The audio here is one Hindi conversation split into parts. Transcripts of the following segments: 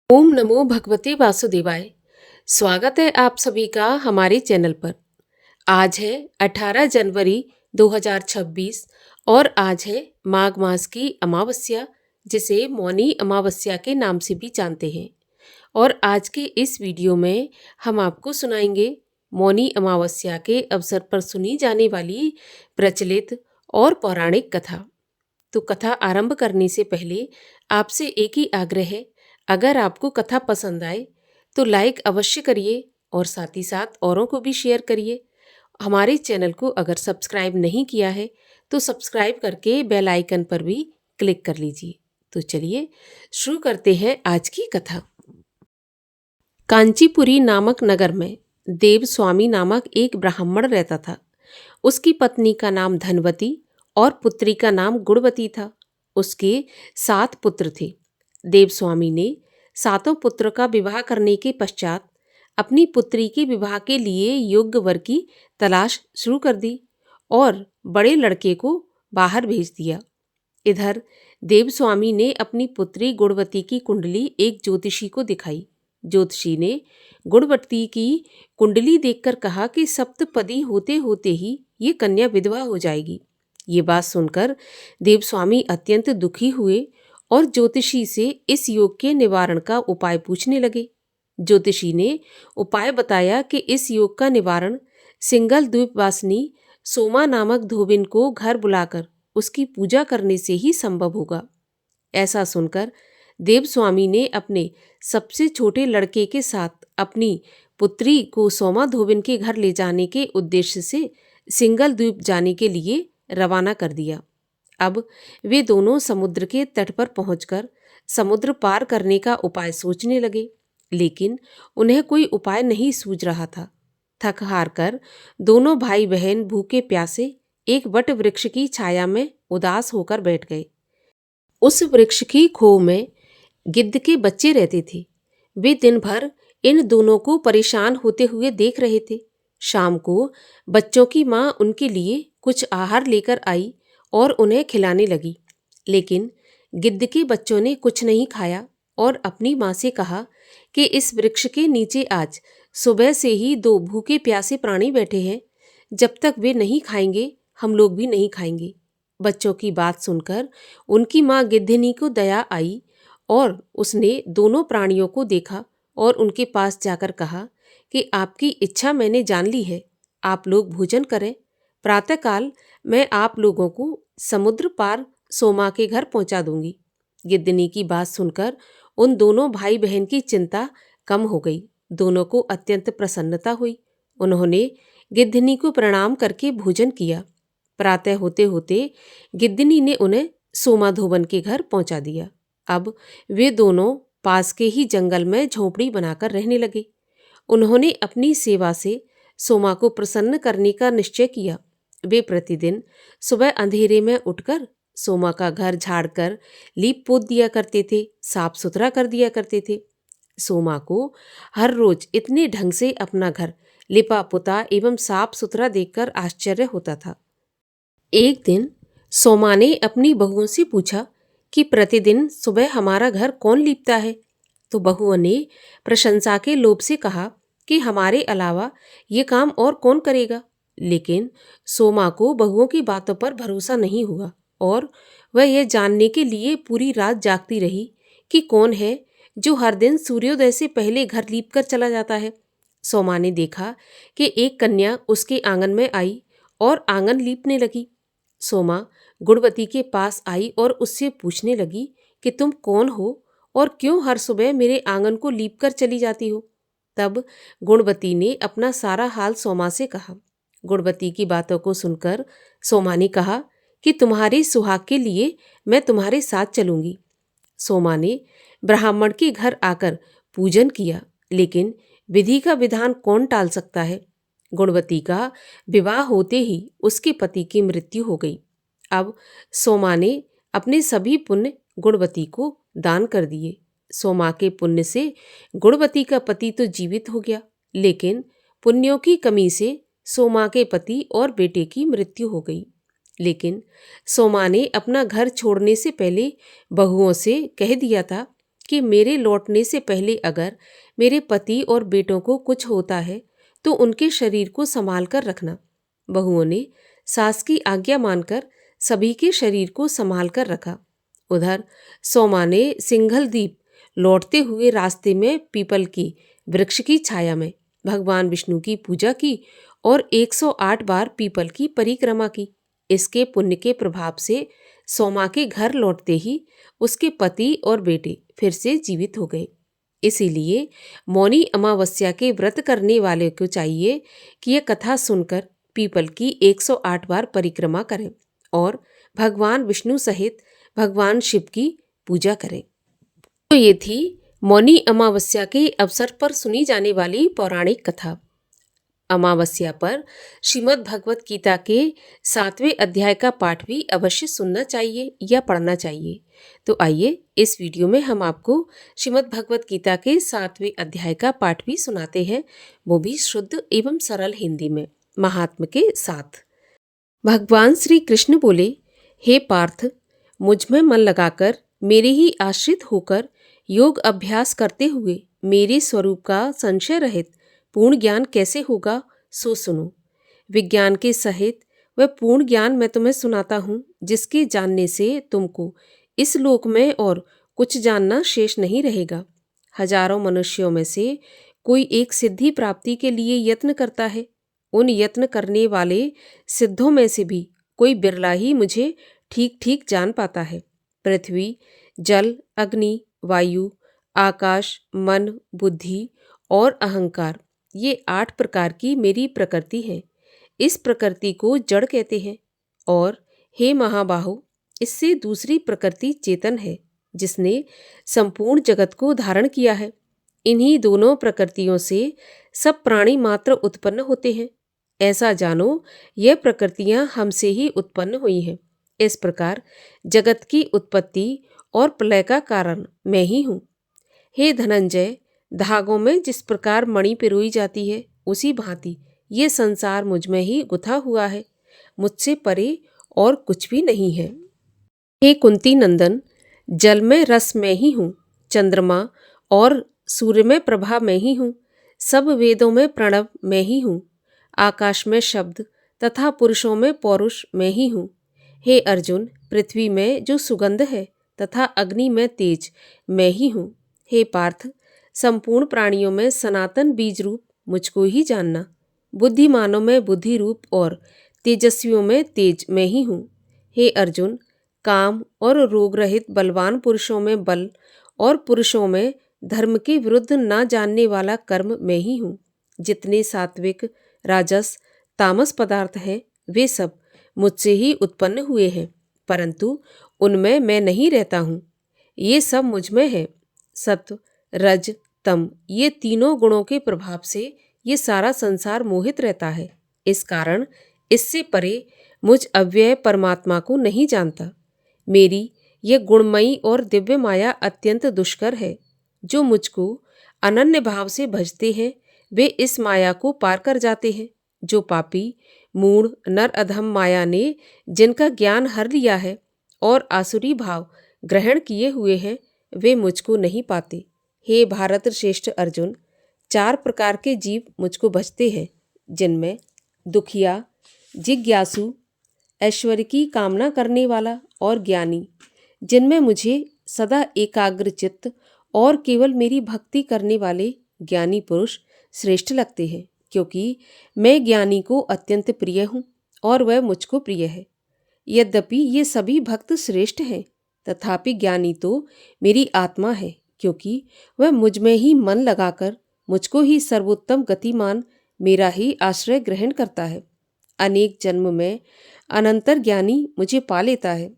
ओम नमो भगवते वासुदेवाय। स्वागत है आप सभी का हमारे चैनल पर। आज है 18 जनवरी 2026 और आज है माघ मास की अमावस्या, जिसे मौनी अमावस्या के नाम से भी जानते हैं। और आज के इस वीडियो में हम आपको सुनाएंगे मौनी अमावस्या के अवसर पर सुनी जाने वाली प्रचलित और पौराणिक कथा। तो कथा आरंभ करने से पहले आपसे एक ही आग्रह है, अगर आपको कथा पसंद आए तो लाइक अवश्य करिए और साथ ही साथ औरों को भी शेयर करिए। हमारे चैनल को अगर सब्सक्राइब नहीं किया है तो सब्सक्राइब करके बेल आइकन पर भी क्लिक कर लीजिए। तो चलिए शुरू करते हैं आज की कथा। कांचीपुरी नामक नगर में देव स्वामी नामक एक ब्राह्मण रहता था। उसकी पत्नी का नाम धनवती और पुत्री का नाम गुणवती था। उसके 7 पुत्र थे। देवस्वामी ने 7 पुत्र का विवाह करने के पश्चात अपनी पुत्री के विवाह के लिए योग्य वर की तलाश शुरू कर दी और बड़े लड़के को बाहर भेज दिया। इधर देवस्वामी ने अपनी पुत्री गुणवती की कुंडली एक ज्योतिषी को दिखाई। ज्योतिषी ने गुणवती की कुंडली देखकर कहा कि सप्तपदी होते होते ही ये कन्या विधवा हो जाएगी। ये बात सुनकर देवस्वामी अत्यंत दुखी हुए और ज्योतिषी से इस योग के निवारण का उपाय पूछने लगे। ज्योतिषी ने उपाय बताया कि इस योग का निवारण सिंगल द्वीपवासिनी सोमा नामक धोबिन को घर बुलाकर उसकी पूजा करने से ही संभव होगा। ऐसा सुनकर देवस्वामी ने अपने सबसे छोटे लड़के के साथ अपनी पुत्री को सोमा धोबिन के घर ले जाने के उद्देश्य से सिंगल द्वीप जाने के लिए रवाना कर दिया। अब वे दोनों समुद्र के तट पर पहुंचकर समुद्र पार करने का उपाय सोचने लगे, लेकिन उन्हें कोई उपाय नहीं सूझ रहा था। थक हार कर दोनों भाई बहन भूखे प्यासे एक वट वृक्ष की छाया में उदास होकर बैठ गए। उस वृक्ष की खोह में गिद्ध के बच्चे रहते थे। वे दिन भर इन दोनों को परेशान होते हुए देख रहे थे। शाम को बच्चों की माँ उनके लिए कुछ आहार लेकर आई और उन्हें खिलाने लगी, लेकिन गिद्ध के बच्चों ने कुछ नहीं खाया और अपनी माँ से कहा कि इस वृक्ष के नीचे आज सुबह से ही 2 भूखे प्यासे प्राणी बैठे हैं। जब तक वे नहीं खाएंगे हम लोग भी नहीं खाएंगे। बच्चों की बात सुनकर उनकी माँ गिद्धनी को दया आई और उसने दोनों प्राणियों को देखा और उनके पास जाकर कहा कि आपकी इच्छा मैंने जान ली है, आप लोग भोजन करें। प्रातःकाल मैं आप लोगों को समुद्र पार सोमा के घर पहुंचा दूंगी। गिद्धनी की बात सुनकर उन दोनों भाई बहन की चिंता कम हो गई। दोनों को अत्यंत प्रसन्नता हुई। उन्होंने गिद्धनी को प्रणाम करके भोजन किया। प्रातः होते होते गिद्धनी ने उन्हें सोमा धोबन के घर पहुंचा दिया। अब वे दोनों पास के ही जंगल में झोपड़ी बनाकर रहने लगे। उन्होंने अपनी सेवा से सोमा को प्रसन्न करने का निश्चय किया। वे प्रतिदिन सुबह अंधेरे में उठकर सोमा का घर झाड़कर लीप पोत दिया करते थे, साफ सुथरा कर दिया करते थे। सोमा को हर रोज इतने ढंग से अपना घर लिपा पुता एवं साफ सुथरा देखकर आश्चर्य होता था। एक दिन सोमा ने अपनी बहुओं से पूछा कि प्रतिदिन सुबह हमारा घर कौन लीपता है? तो बहुओं ने प्रशंसा के लोभ से कहा कि हमारे अलावा ये काम और कौन करेगा। लेकिन सोमा को बहुओं की बातों पर भरोसा नहीं हुआ और वह यह जानने के लिए पूरी रात जागती रही कि कौन है जो हर दिन सूर्योदय से पहले घर लीप कर चला जाता है। सोमा ने देखा कि एक कन्या उसके आंगन में आई और आंगन लीपने लगी। सोमा गुणवती के पास आई और उससे पूछने लगी कि तुम कौन हो और क्यों हर सुबह मेरे आंगन को लीप कर चली जाती हो? तब गुणवती ने अपना सारा हाल सोमा से कहा। गुणवती की बातों को सुनकर सोमा ने कहा कि तुम्हारे सुहाग के लिए मैं तुम्हारे साथ चलूंगी। सोमा ने ब्राह्मण के घर आकर पूजन किया, लेकिन विधि का विधान कौन टाल सकता है। गुणवती का विवाह होते ही उसके पति की मृत्यु हो गई। अब सोमा ने अपने सभी पुण्य गुणवती को दान कर दिए। सोमा के पुण्य से गुणवती का पति तो जीवित हो गया, लेकिन पुण्यों की कमी से सोमा के पति और बेटे की मृत्यु हो गई। लेकिन सोमा ने अपना घर छोड़ने से पहले बहुओं से कह दिया था कि मेरे लौटने से पहले अगर मेरे पति और बेटों को कुछ होता है तो उनके शरीर को संभाल कर रखना। बहुओं ने सास की आज्ञा मानकर सभी के शरीर को संभाल कर रखा। उधर सोमा ने सिंघल द्वीप लौटते हुए रास्ते में पीपल की वृक्ष की छाया में भगवान विष्णु की पूजा की और 108 बार पीपल की परिक्रमा की। इसके पुण्य के प्रभाव से सोमा के घर लौटते ही उसके पति और बेटे फिर से जीवित हो गए। इसीलिए मौनी अमावस्या के व्रत करने वाले को चाहिए कि यह कथा सुनकर पीपल की 108 बार परिक्रमा करें और भगवान विष्णु सहित भगवान शिव की पूजा करें। तो ये थी मौनी अमावस्या के अवसर पर सुनी जाने वाली पौराणिक कथा। अमावस्या पर श्रीमद् भगवत गीता के 7वें अध्याय का पाठ भी अवश्य सुनना चाहिए या पढ़ना चाहिए। तो आइए इस वीडियो में हम आपको श्रीमद् भगवत गीता के 7वें अध्याय का पाठ भी सुनाते हैं, वो भी शुद्ध एवं सरल हिंदी में महात्म्य के साथ। भगवान श्री कृष्ण बोले, हे पार्थ, मुझ में मन लगाकर मेरे ही आश्रित होकर योग अभ्यास करते हुए मेरे स्वरूप का संशय रहित पूर्ण ज्ञान कैसे होगा सो सुनो। विज्ञान के सहित वह पूर्ण ज्ञान मैं तुम्हें सुनाता हूँ, जिसके जानने से तुमको इस लोक में और कुछ जानना शेष नहीं रहेगा। हजारों मनुष्यों में से कोई एक सिद्धि प्राप्ति के लिए यत्न करता है। उन यत्न करने वाले सिद्धों में से भी कोई बिरला ही मुझे ठीक ठीक जान पाता है। पृथ्वी, जल, अग्नि, वायु, आकाश, मन, बुद्धि और अहंकार, ये 8 प्रकार की मेरी प्रकृति है। इस प्रकृति को जड़ कहते हैं। और हे महाबाहो, इससे दूसरी प्रकृति चेतन है, जिसने संपूर्ण जगत को धारण किया है। इन्हीं दोनों प्रकृतियों से सब प्राणी मात्र उत्पन्न होते हैं। ऐसा जानो, यह प्रकृतियां हमसे ही उत्पन्न हुई हैं। इस प्रकार जगत की उत्पत्ति और प्रलय का कारण मैं ही हूँ। हे धनंजय, धागों में जिस प्रकार मणि पिरोई जाती है, उसी भांति ये संसार मुझ में ही गुथा हुआ है। मुझसे परे और कुछ भी नहीं है। हे कुंती नंदन, जल में रस मैं ही हूँ, चंद्रमा और सूर्य में प्रभा मैं ही हूँ, सब वेदों में प्रणव मैं ही हूँ, आकाश में शब्द तथा पुरुषों में पौरुष मैं ही हूँ। हे अर्जुन, पृथ्वी में जो सुगंध है तथा अग्नि में तेज मैं ही हूँ। हे पार्थ, संपूर्ण प्राणियों में सनातन बीज रूप मुझको ही जानना। बुद्धिमानों में बुद्धि रूप और तेजस्वियों में तेज मैं ही हूँ। हे अर्जुन, काम और रोग रहित बलवान पुरुषों में बल और पुरुषों में धर्म के विरुद्ध ना जानने वाला कर्म मैं ही हूँ। जितने सात्विक, राजस, तामस पदार्थ हैं, वे सब मुझसे ही उत्पन्न हुए हैं, परंतु उनमें मैं नहीं रहता हूँ। ये सब मुझ में है। सत्व, रज, तम, ये तीनों गुणों के प्रभाव से ये सारा संसार मोहित रहता है। इस कारण इससे परे मुझ अव्यय परमात्मा को नहीं जानता। मेरी यह गुणमयी और दिव्य माया अत्यंत दुष्कर है। जो मुझको अनन्य भाव से भजते हैं, वे इस माया को पार कर जाते हैं। जो पापी, मूढ़, नर अधम माया ने जिनका ज्ञान हर लिया है और आसुरी भाव ग्रहण किए हुए हैं, वे मुझको नहीं पाते। हे भारत श्रेष्ठ अर्जुन, 4 प्रकार के जीव मुझको भजते हैं, जिनमें दुखिया, जिज्ञासु, ऐश्वर्य की कामना करने वाला और ज्ञानी, जिनमें मुझे सदा एकाग्र चित्त और केवल मेरी भक्ति करने वाले ज्ञानी पुरुष श्रेष्ठ लगते हैं, क्योंकि मैं ज्ञानी को अत्यंत प्रिय हूँ और वह मुझको प्रिय है। यद्यपि ये सभी भक्त श्रेष्ठ हैं, तथापि ज्ञानी तो मेरी आत्मा है, क्योंकि वह मुझ में ही मन लगाकर मुझको ही सर्वोत्तम गतिमान मेरा ही आश्रय ग्रहण करता है। अनेक जन्म में अनंतर ज्ञानी मुझे पा लेता है।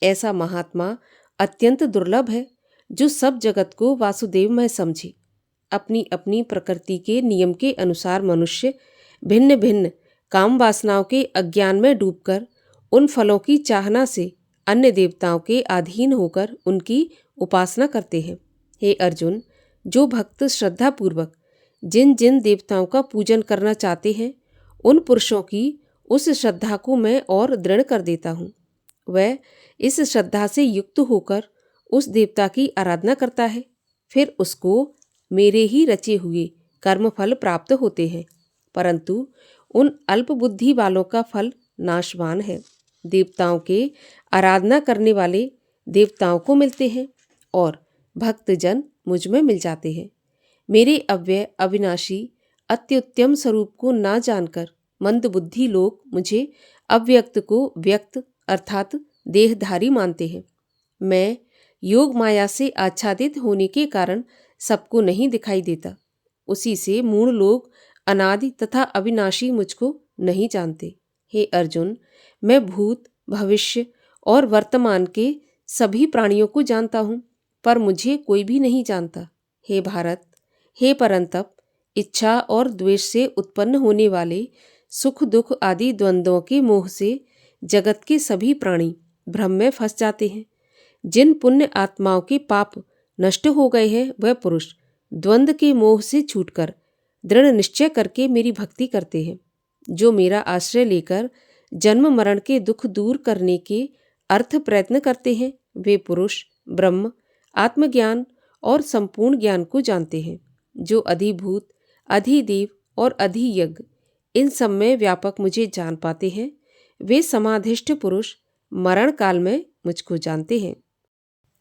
ऐसा महात्मा अत्यंत दुर्लभ है, जो सब जगत को वासुदेवमय समझे। अपनी अपनी प्रकृति के नियम के अनुसार मनुष्य भिन्न भिन्न काम वासनाओं के अज्ञान में डूबकर उन फलों की चाहना से अन्य देवताओं के अधीन होकर उनकी उपासना करते हैं। हे अर्जुन, जो भक्त श्रद्धापूर्वक जिन जिन देवताओं का पूजन करना चाहते हैं, उन पुरुषों की उस श्रद्धा को मैं और दृढ़ कर देता हूँ। वह इस श्रद्धा से युक्त होकर उस देवता की आराधना करता है, फिर उसको मेरे ही रचे हुए कर्मफल प्राप्त होते हैं, परंतु उन अल्पबुद्धि वालों का फल नाशवान है। देवताओं के आराधना करने वाले देवताओं को मिलते हैं और भक्तजन मुझ में मिल जाते हैं। मेरे अव्यय अविनाशी अत्युत्तम स्वरूप को ना जानकर मंदबुद्धि लोग मुझे अव्यक्त को व्यक्त अर्थात देहधारी मानते हैं। मैं योग माया से आच्छादित होने के कारण सबको नहीं दिखाई देता। उसी से मूढ़ लोग अनादि तथा अविनाशी मुझको नहीं जानते। हे अर्जुन, मैं भूत भविष्य और वर्तमान के सभी प्राणियों को जानता हूँ, पर मुझे कोई भी नहीं जानता। हे भारत, हे परंतप, इच्छा और द्वेष से उत्पन्न होने वाले सुख दुख आदि द्वंद्वों के मोह से जगत के सभी प्राणी भ्रम में फंस जाते हैं। जिन पुण्य आत्माओं के पाप नष्ट हो गए हैं, वह पुरुष द्वंद्व के मोह से छूटकर दृढ़ निश्चय करके मेरी भक्ति करते हैं। जो मेरा आश्रय लेकर जन्म मरण के दुख दूर करने के अर्थ प्रयत्न करते हैं, वे पुरुष ब्रह्म, आत्मज्ञान और संपूर्ण ज्ञान को जानते हैं। जो अधिभूत, अधिदेव और अधियज्ञ इन सब में व्यापक मुझे जान पाते हैं, वे समाधिष्ठ पुरुष मरण काल में मुझको जानते हैं।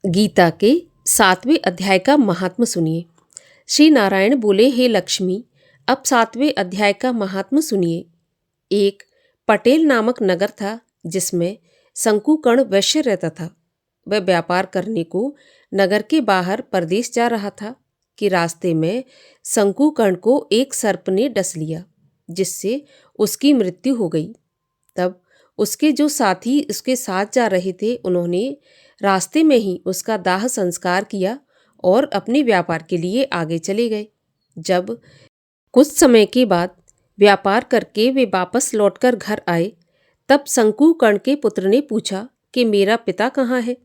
गीता के 7वें अध्याय का महात्म्य सुनिए। श्री नारायण बोले, हे लक्ष्मी, अब 7वें अध्याय का महात्म्य सुनिए। एक पटेल नामक नगर था, जिसमें शंकुकर्ण वैश्य रहता था। वह व्यापार करने को नगर के बाहर परदेश जा रहा था कि रास्ते में शंकुकर्ण को एक सर्प ने डस लिया, जिससे उसकी मृत्यु हो गई। तब उसके जो साथी उसके साथ जा रहे थे, उन्होंने रास्ते में ही उसका दाह संस्कार किया और अपने व्यापार के लिए आगे चले गए। जब कुछ समय के बाद व्यापार करके वे वापस लौटकर घर आए, तब शंकुकर्ण के पुत्र ने पूछा कि मेरा पिता कहाँ है।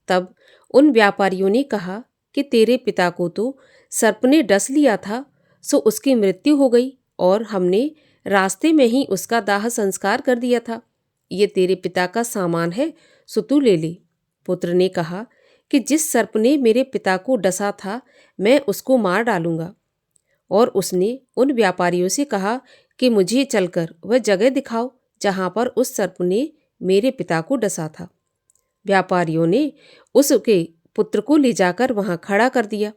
तब उन व्यापारियों ने कहा कि तेरे पिता को तो सर्प ने डस लिया था, सो उसकी मृत्यु हो गई और हमने रास्ते में ही उसका दाह संस्कार कर दिया था। ये तेरे पिता का सामान है, सो तू ले ले। पुत्र ने कहा कि जिस सर्प ने मेरे पिता को डसा था, मैं उसको मार डालूंगा। और उसने उन व्यापारियों से कहा कि मुझे चलकर वह जगह दिखाओ जहाँ पर उस सर्प ने मेरे पिता को डसा था। व्यापारियों ने उसके पुत्र को ले जाकर वहाँ खड़ा कर दिया।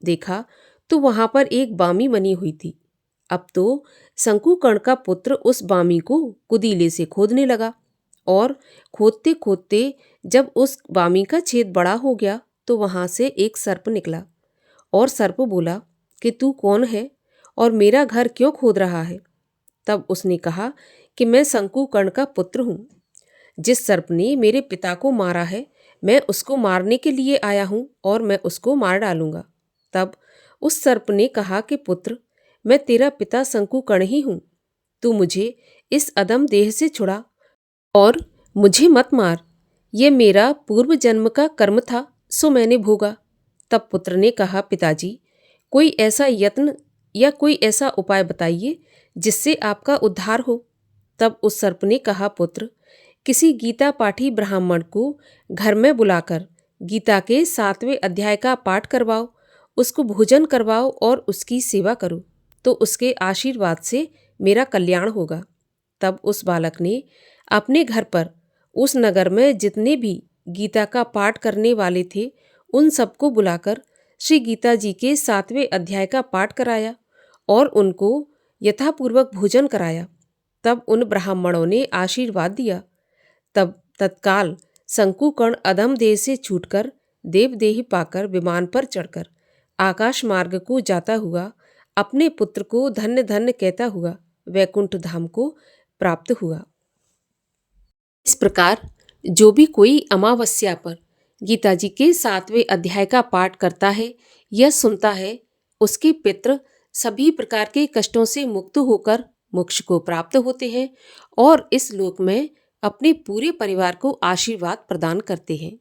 देखा तो वहाँ पर एक बामी बनी हुई थी। अब तो शंकुकर्ण का पुत्र उस बामी को कुदीले से खोदने लगा और खोदते खोदते जब उस बामी का छेद बड़ा हो गया, तो वहाँ से एक सर्प निकला और सर्प बोला कि तू कौन है और मेरा घर क्यों खोद रहा है। तब उसने कहा कि मैं शंकुकर्ण का पुत्र हूँ। जिस सर्प ने मेरे पिता को मारा है, मैं उसको मारने के लिए आया हूँ और मैं उसको मार डालूंगा। तब उस सर्प ने कहा कि पुत्र, मैं तेरा पिता शंकुकर्ण ही हूँ। तू मुझे इस अधम देह से छुड़ा और मुझे मत मार। यह मेरा पूर्व जन्म का कर्म था, सो मैंने भोगा। तब पुत्र ने कहा, पिताजी, कोई ऐसा यत्न या कोई ऐसा उपाय बताइए जिससे आपका उद्धार हो। तब उस सर्प ने कहा, पुत्र, किसी गीता पाठी ब्राह्मण को घर में बुलाकर गीता के 7वें अध्याय का पाठ करवाओ, उसको भोजन करवाओ और उसकी सेवा करो, तो उसके आशीर्वाद से मेरा कल्याण होगा। तब उस बालक ने अपने घर पर उस नगर में जितने भी गीता का पाठ करने वाले थे, उन सबको बुलाकर श्री गीता जी के 7वें अध्याय का पाठ कराया और उनको यथापूर्वक भोजन कराया। तब उन ब्राह्मणों ने आशीर्वाद दिया। तब तत्काल शंकुकर्ण अधम देह से छूटकर देवदेह पाकर विमान पर चढ़कर आकाश मार्ग को जाता हुआ अपने पुत्र को धन्य धन्य कहता हुआ वैकुंठ धाम को प्राप्त हुआ। इस प्रकार जो भी कोई अमावस्या पर गीता जी के 7वें अध्याय का पाठ करता है या सुनता है, उसके पितृ सभी प्रकार के कष्टों से मुक्त होकर मोक्ष को प्राप्त होते हैं और इस लोक में अपने पूरे परिवार को आशीर्वाद प्रदान करते हैं।